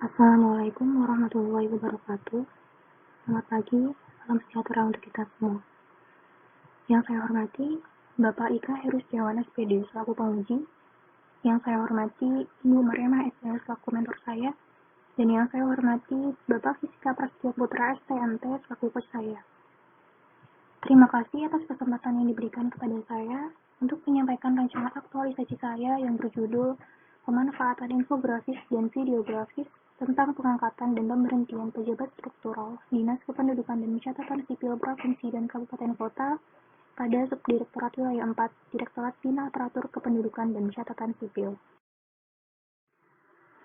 Assalamualaikum warahmatullahi wabarakatuh. Selamat pagi, salam sejahtera untuk kita semua. Yang saya hormati, Bapak Ika Heru Setiawan SPD selaku penguji. Yang saya hormati, Ibu Mariamah SL selaku mentor saya. Dan yang saya hormati, Bapak Fisika Prasetyo Putra STMT selaku coach saya. Terima kasih atas kesempatan yang diberikan kepada saya untuk menyampaikan rancangan aktualisasi saya yang berjudul Pemanfaatan Infografis dan Videografis tentang pengangkatan dan pemberhentian pejabat struktural Dinas Kependudukan dan Catatan Sipil Provinsi dan Kabupaten Kota pada Subdirektorat Wilayah 4, Direktorat Bina Aparatur Kependudukan dan Catatan Sipil.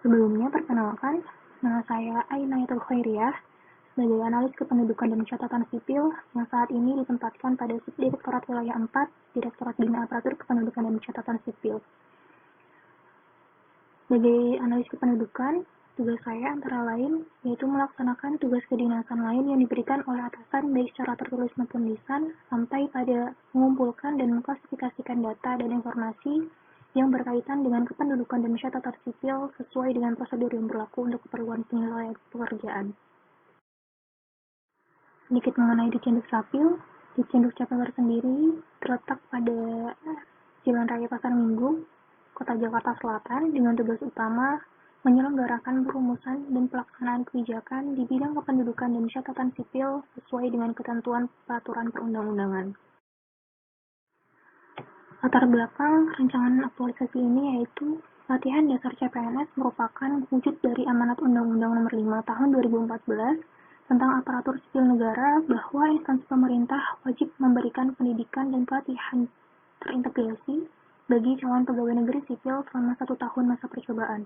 Sebelumnya, perkenalkan, nama saya Ainayatul Khairiyah sebagai analis kependudukan dan catatan sipil yang saat ini ditempatkan pada Subdirektorat Wilayah 4, Direktorat Bina Aparatur Kependudukan dan Catatan Sipil. Sebagai analis kependudukan, tugas saya antara lain yaitu melaksanakan tugas kedinasan lain yang diberikan oleh atasan baik secara tertulis maupun lisan, sampai pada mengumpulkan dan mengklasifikasikan data dan informasi yang berkaitan dengan kependudukan dan catatan sipil sesuai dengan prosedur yang berlaku untuk keperluan penilaian pekerjaan. Sedikit mengenai Ditjen Dukcapil. Ditjen Dukcapil sendiri terletak pada Jalan Raya Pasar Minggu, Kota Jakarta Selatan, dengan tugas utama menyelenggarakan perumusan dan pelaksanaan kebijakan di bidang kependudukan dan catatan sipil sesuai dengan ketentuan peraturan perundang-undangan. Latar belakang rancangan aktualisasi ini yaitu latihan dasar CPNS merupakan wujud dari amanat Undang-Undang Nomor 5 Tahun 2014 tentang aparatur sipil negara bahwa instansi pemerintah wajib memberikan pendidikan dan pelatihan terintegrasi bagi calon pegawai negeri sipil selama 1 tahun masa percobaan.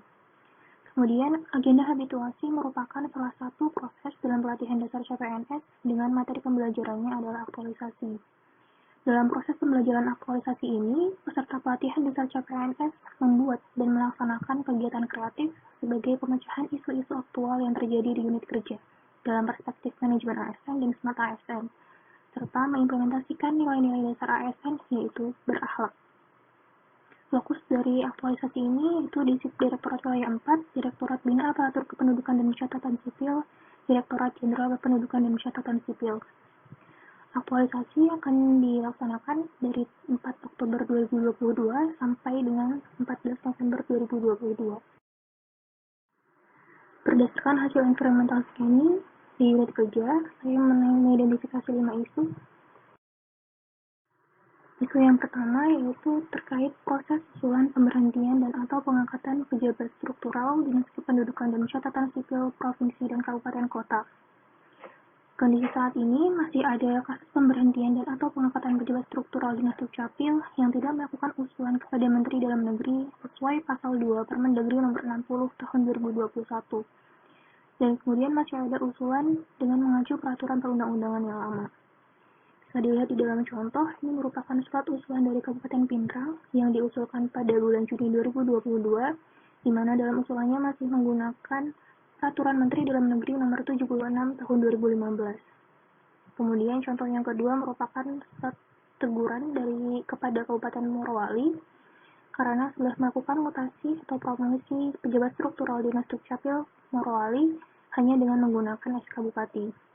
Kemudian, agenda habituasi merupakan salah satu proses dalam pelatihan dasar CPNS dengan materi pembelajarannya adalah aktualisasi. Dalam proses pembelajaran aktualisasi ini, peserta pelatihan dasar CPNS membuat dan melaksanakan kegiatan kreatif sebagai pemecahan isu-isu aktual yang terjadi di unit kerja dalam perspektif manajemen ASN dan smart ASN, serta mengimplementasikan nilai-nilai dasar ASN yaitu berakhlak. Fokus dari aktualisasi ini yaitu di Subdirektorat Wilayah 4, Direktorat Bina Aparatur Kependudukan dan Catatan Sipil, Direktorat Jenderal Kependudukan dan Catatan Sipil. Aktualisasi akan dilaksanakan dari 4 Oktober 2022 sampai dengan 14 November 2022. Berdasarkan hasil environmental scanning di unit kerja, saya mengidentifikasi 5 isu. Isu yang pertama yaitu terkait proses usulan pemberhentian dan atau pengangkatan pejabat struktural Dinas Kependudukan dan Catatan Sipil Provinsi dan Kabupaten Kota. Kondisi saat ini masih ada kasus pemberhentian dan atau pengangkatan pejabat struktural Dinas Dukcapil yang tidak melakukan usulan kepada Menteri Dalam Negeri sesuai Pasal 2 Permendagri Nomor 60 Tahun 2021. Dan kemudian masih ada usulan dengan mengacu peraturan perundang-undangan yang lama. Bisa dilihat di dalam contoh, ini merupakan surat usulan dari Kabupaten Pindrang yang diusulkan pada bulan Juni 2022, di mana dalam usulannya masih menggunakan Peraturan Menteri Dalam Negeri Nomor 76 Tahun 2015. Kemudian contoh yang kedua merupakan surat teguran kepada Kabupaten Morowali karena sudah melakukan mutasi atau promosi pejabat struktural Dinas Dukcapil Morowali hanya dengan menggunakan SK Bupati.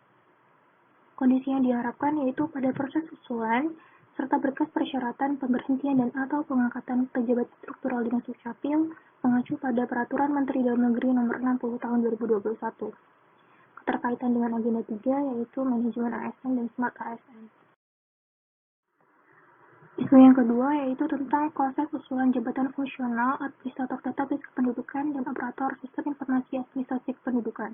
Kondisi yang diharapkan yaitu pada proses usulan serta berkas persyaratan pemberhentian dan atau pengangkatan pejabat struktural Dinas Dukcapil mengacu pada Peraturan Menteri Dalam Negeri Nomor 60 Tahun 2021. Keterkaitan dengan agenda 3 yaitu manajemen ASN dan smart ASN. Isu yang kedua yaitu tentang proses usulan jabatan fungsional administrator database kependudukan dan operator sistem informasi administrasi kependudukan.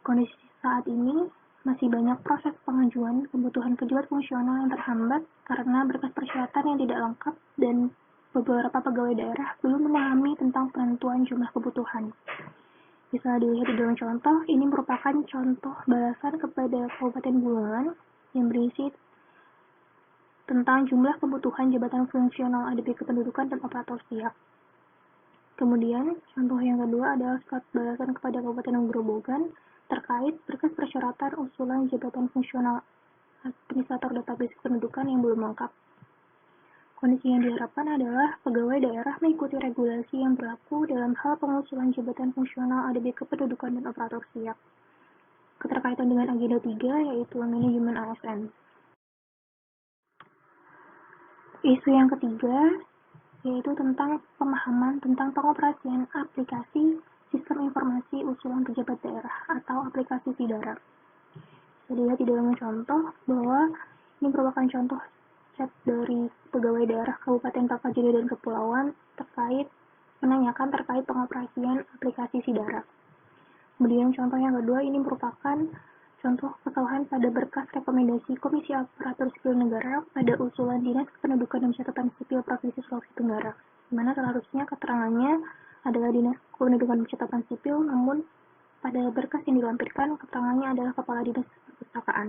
Kondisi saat ini masih banyak proses pengajuan kebutuhan pejabat fungsional yang terhambat karena berkas persyaratan yang tidak lengkap dan beberapa pegawai daerah belum memahami tentang penentuan jumlah kebutuhan. Bisa dilihat di dalam contoh, ini merupakan contoh balasan kepada Kabupaten Bulungan yang berisi tentang jumlah kebutuhan jabatan fungsional ADP kependudukan dan operator siap. Kemudian, contoh yang kedua adalah surat balasan kepada Kabupaten Grobogan terkait berkas persyaratan usulan jabatan fungsional administrator database kependudukan yang belum lengkap. Kondisi yang diharapkan adalah pegawai daerah mengikuti regulasi yang berlaku dalam hal pengusulan jabatan fungsional ADB kependudukan dan operator siap. Keterkaitan dengan agenda 3 yaitu manajemen ASN. Isu yang ketiga yaitu tentang pemahaman tentang pengoperasian aplikasi Sistem Informasi Usulan Pejabat Daerah atau aplikasi SIDARA. Dilihat di dalam contoh bahwa ini merupakan contoh chat dari pegawai daerah Kabupaten Papua dan Kepulauan menanyakan terkait pengoperasian aplikasi SIDARA. Kemudian contoh yang kedua ini merupakan contoh kesalahan pada berkas rekomendasi Komisi Aparatur Sipil Negara pada usulan Dinas Kependudukan dan Catatan Sipil Provinsi Sulawesi Tenggara, di mana seharusnya keterangannya adalah Dinas Kependudukan dan Catatan Sipil, namun pada berkas yang dilampirkan, keterangannya adalah Kepala Dinas Perpustakaan.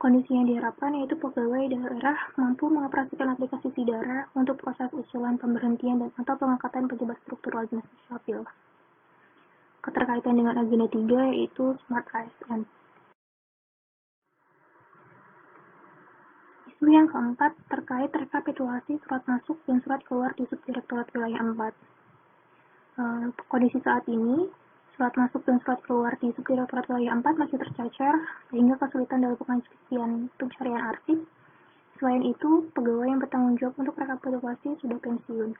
Kondisi yang diharapkan yaitu pegawai daerah mampu mengoperasikan aplikasi SIDARA untuk proses usulan pemberhentian dan atau pengangkatan pejabat struktural Dinas Sipil. Keterkaitan dengan agenda 3 yaitu Smart ASN. Isu yang keempat terkait rekapitulasi surat masuk dan surat keluar di Subdirektorat Wilayah 4. Kondisi saat ini, surat masuk dan surat keluar di Subdirektorat Wilayah 4 masih tercecer, sehingga kesulitan dalam pencarian arsip. Selain itu, pegawai yang bertanggung jawab untuk rekapitulasi sudah pensiun.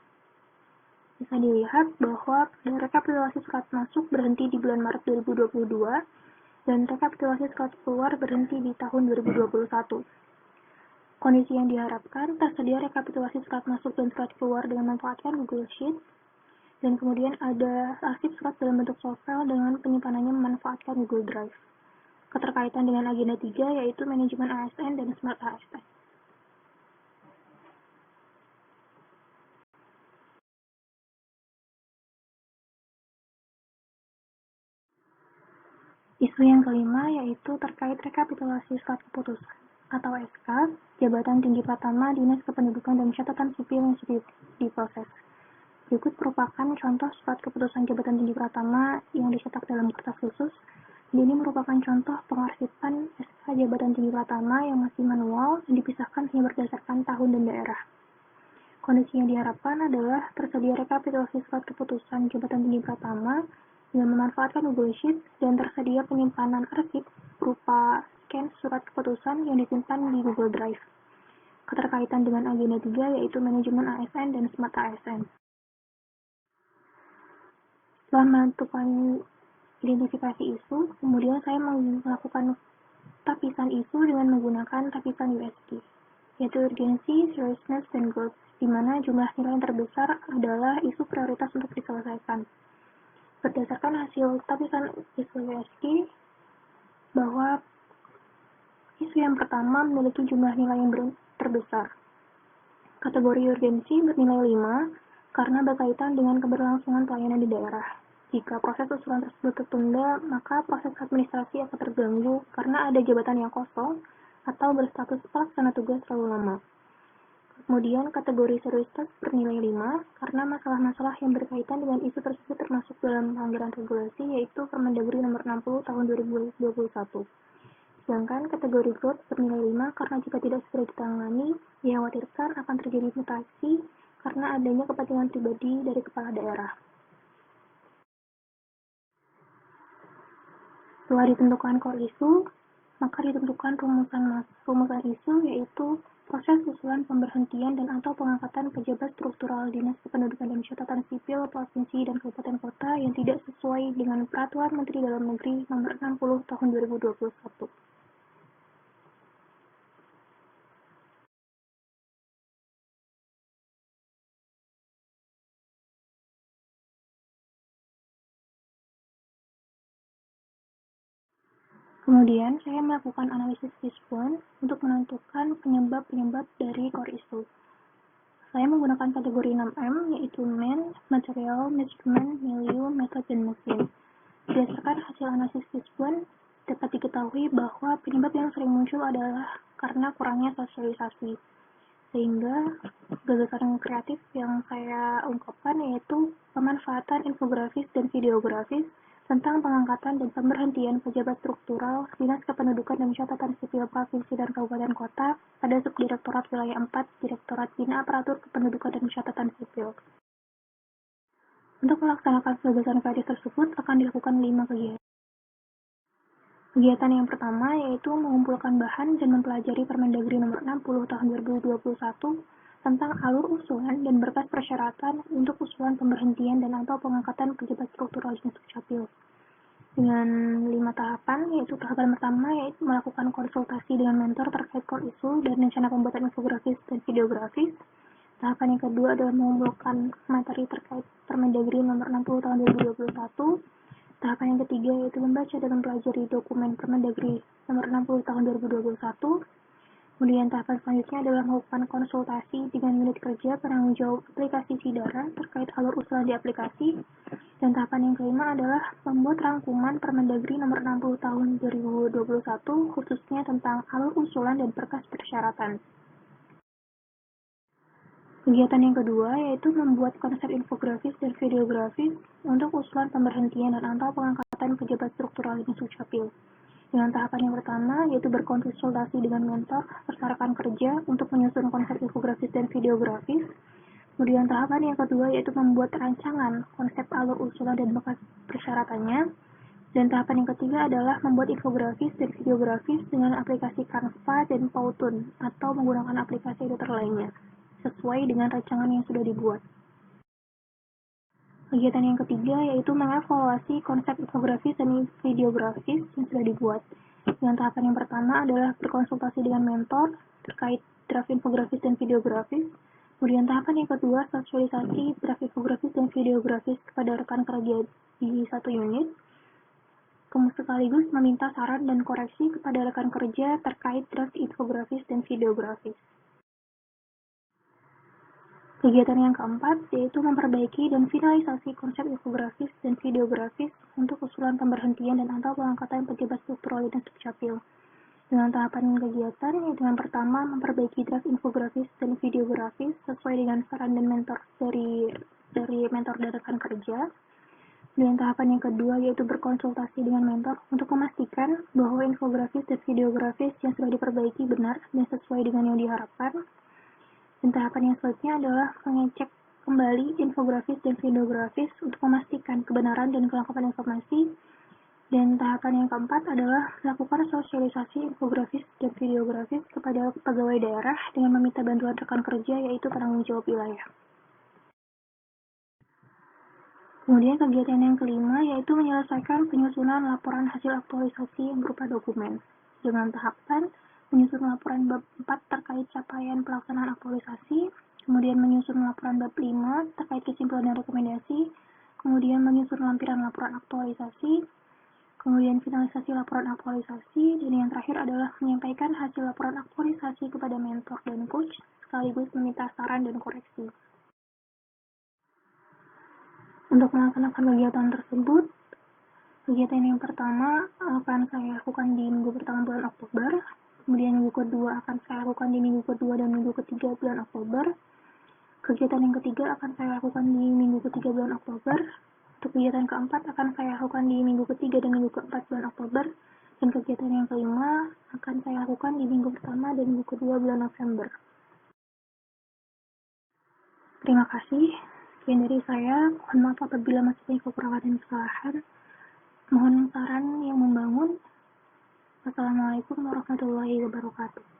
Bisa dilihat bahwa rekapitulasi surat masuk berhenti di bulan Maret 2022, dan rekapitulasi surat keluar berhenti di tahun 2021. Kondisi yang diharapkan, tersedia rekapitulasi surat masuk dan surat keluar dengan memanfaatkan Google Sheet, dan kemudian ada arsip surat dalam bentuk softfile dengan penyimpanannya memanfaatkan Google Drive. Keterkaitan dengan agenda 3 yaitu manajemen ASN dan Smart ASN. Isu yang kelima yaitu terkait rekapitulasi surat keputusan atau SK Jabatan Tinggi Pratama Dinas Kependudukan dan Catatan Sipil yang sudah diproses. Berikut merupakan contoh surat keputusan Jabatan Tinggi Pratama yang dicetak dalam kertas khusus. Ini merupakan contoh pengarsipan SK Jabatan Tinggi Pratama yang masih manual dan dipisahkan hanya berdasarkan tahun dan daerah. Kondisi yang diharapkan adalah tersedia rekapitulasi surat keputusan Jabatan Tinggi Pratama dengan memanfaatkan Google Sheet dan tersedia penyimpanan arsip berupa scan surat keputusan yang disimpan di Google Drive. Keterkaitan dengan agenda 3 yaitu manajemen ASN dan Smart ASN. Setelah menentukan identifikasi isu, kemudian saya melakukan tapisan isu dengan menggunakan tapisan USP, yaitu Urgency, Seriousness, dan Growth, di mana jumlah nilai yang terbesar adalah isu prioritas untuk diselesaikan. Berdasarkan hasil tapisan isu USP, bahwa isu yang pertama memiliki jumlah nilai yang terbesar. Kategori urgensi bernilai 5, karena berkaitan dengan keberlangsungan pelayanan di daerah. Jika proses usulan tersebut tertunda, maka proses administrasi akan terganggu karena ada jabatan yang kosong atau berstatus pelaksana tugas terlalu lama. Kemudian kategori seriusitas bernilai 5, karena masalah-masalah yang berkaitan dengan isu tersebut termasuk dalam pelanggaran regulasi, yaitu Permendagri nomor 60 tahun 2021. Sedangkan kategori growth bernilai 5 karena jika tidak segera ditangani, dikhawatirkan akan terjadi mutasi karena adanya kepentingan pribadi dari kepala daerah. Setelah ditentukan core isu, maka ditentukan rumusan isu yaitu proses usulan pemberhentian dan atau pengangkatan pejabat struktural Dinas Kependudukan dan Catatan Sipil Provinsi dan Kabupaten Kota yang tidak sesuai dengan Peraturan Menteri Dalam Negeri Nomor 60 Tahun 2021. Kemudian, saya melakukan analisis fishbone untuk menentukan penyebab-penyebab dari core issue. Saya menggunakan kategori 6M, yaitu Man, Material, Measurement, Milieu, Method, dan Mesin. Berdasarkan hasil analisis fishbone, dapat diketahui bahwa penyebab yang sering muncul adalah karena kurangnya sosialisasi. Sehingga gagasan kreatif yang saya ungkapkan yaitu pemanfaatan infografis dan videografis tentang pengangkatan dan pemberhentian pejabat struktural Dinas Kependudukan dan Catatan Sipil Provinsi dan Kabupaten Kota pada Subdirektorat Wilayah 4, Direktorat Bina Aparatur Kependudukan dan Catatan Sipil. Untuk melaksanakan pembebasan kreatif tersebut akan dilakukan 5 kegiatan. Kegiatan yang pertama yaitu mengumpulkan bahan dan mempelajari Permendagri Nomor 60 Tahun 2021 tentang alur usulan dan berkas persyaratan untuk usulan pemberhentian dan atau pengangkatan pejabat struktural Dinas Dukcapil. Dengan 5 tahapan, yaitu tahapan pertama yaitu melakukan konsultasi dengan mentor terkait core isu dan rencana pembuatan infografis dan videografis. Tahapan yang kedua adalah mengumpulkan materi terkait Permendagri Nomor 60 Tahun 2021. Tahapan yang ketiga yaitu membaca dan mempelajari dokumen Permendagri Nomor 60 Tahun 2021. Kemudian tahapan selanjutnya adalah melakukan konsultasi dengan unit kerja penanggung jawab aplikasi Sidara terkait alur usulan di aplikasi. Dan tahapan yang kelima adalah membuat rangkuman Permendagri Nomor 60 Tahun 2021 khususnya tentang alur usulan dan berkas persyaratan. Kegiatan yang kedua yaitu membuat konsep infografis dan videografis untuk usulan pemberhentian dan atau pengangkatan pejabat struktural Dinas Dukcapil. Dengan tahapan yang pertama yaitu berkonsultasi dengan mentor serta rekan kerja untuk menyusun konsep infografis dan videografis. Kemudian tahapan yang kedua yaitu membuat rancangan konsep alur usulan dan berkas persyaratannya. Dan tahapan yang ketiga adalah membuat infografis dan videografis dengan aplikasi Canva dan Powtoon atau menggunakan aplikasi editor lainnya sesuai dengan rancangan yang sudah dibuat. Kegiatan yang ketiga yaitu mengevaluasi konsep infografis dan videografis yang sudah dibuat. Dengan tahapan yang pertama adalah berkonsultasi dengan mentor terkait draft infografis dan videografis. Kemudian tahapan yang kedua sosialisasi draft infografis dan videografis kepada rekan kerja di satu unit. Sekaligus meminta saran dan koreksi kepada rekan kerja terkait draft infografis dan videografis. Kegiatan yang keempat yaitu memperbaiki dan finalisasi konsep infografis dan videografis untuk usulan pemberhentian dan atau pengangkatan pejabat struktural Dinas Dukcapil. Dengan tahapan kegiatan yaitu yang pertama memperbaiki draft infografis dan videografis sesuai dengan saran dan mentor dari mentor dan rekan kerja. Dan tahapan yang kedua yaitu berkonsultasi dengan mentor untuk memastikan bahwa infografis dan videografis yang sudah diperbaiki benar dan sesuai dengan yang diharapkan. Dan tahapan yang selanjutnya adalah mengecek kembali infografis dan videografis untuk memastikan kebenaran dan kelengkapan informasi. Dan tahapan yang keempat adalah melakukan sosialisasi infografis dan videografis kepada pegawai daerah dengan meminta bantuan rekan kerja yaitu penanggung jawab wilayah. Kemudian kegiatan yang kelima yaitu menyelesaikan penyusunan laporan hasil aktualisasi yang berupa dokumen. Dengan tahapan menyusun laporan bab 4 terkait capaian pelaksanaan aktualisasi, kemudian menyusun laporan bab 5 terkait kesimpulan dan rekomendasi, kemudian menyusun lampiran laporan aktualisasi, kemudian finalisasi laporan aktualisasi, dan yang terakhir adalah menyampaikan hasil laporan aktualisasi kepada mentor dan coach, sekaligus meminta saran dan koreksi. Untuk melaksanakan kegiatan tersebut, kegiatan yang pertama akan saya lakukan di minggu pertama bulan Oktober, kemudian minggu kedua akan saya lakukan di minggu kedua dan minggu ketiga bulan Oktober. Kegiatan yang ketiga akan saya lakukan di minggu ketiga bulan Oktober. Untuk kegiatan keempat akan saya lakukan di minggu ketiga dan minggu keempat bulan Oktober. Dan kegiatan yang kelima akan saya lakukan di minggu pertama dan minggu kedua bulan November. Terima kasih. Sekian dari saya. Mohon maaf apabila masih ada kekurangan dan kesalahan. Mohon saran yang membangun. Wassalamualaikum warahmatullahi wabarakatuh.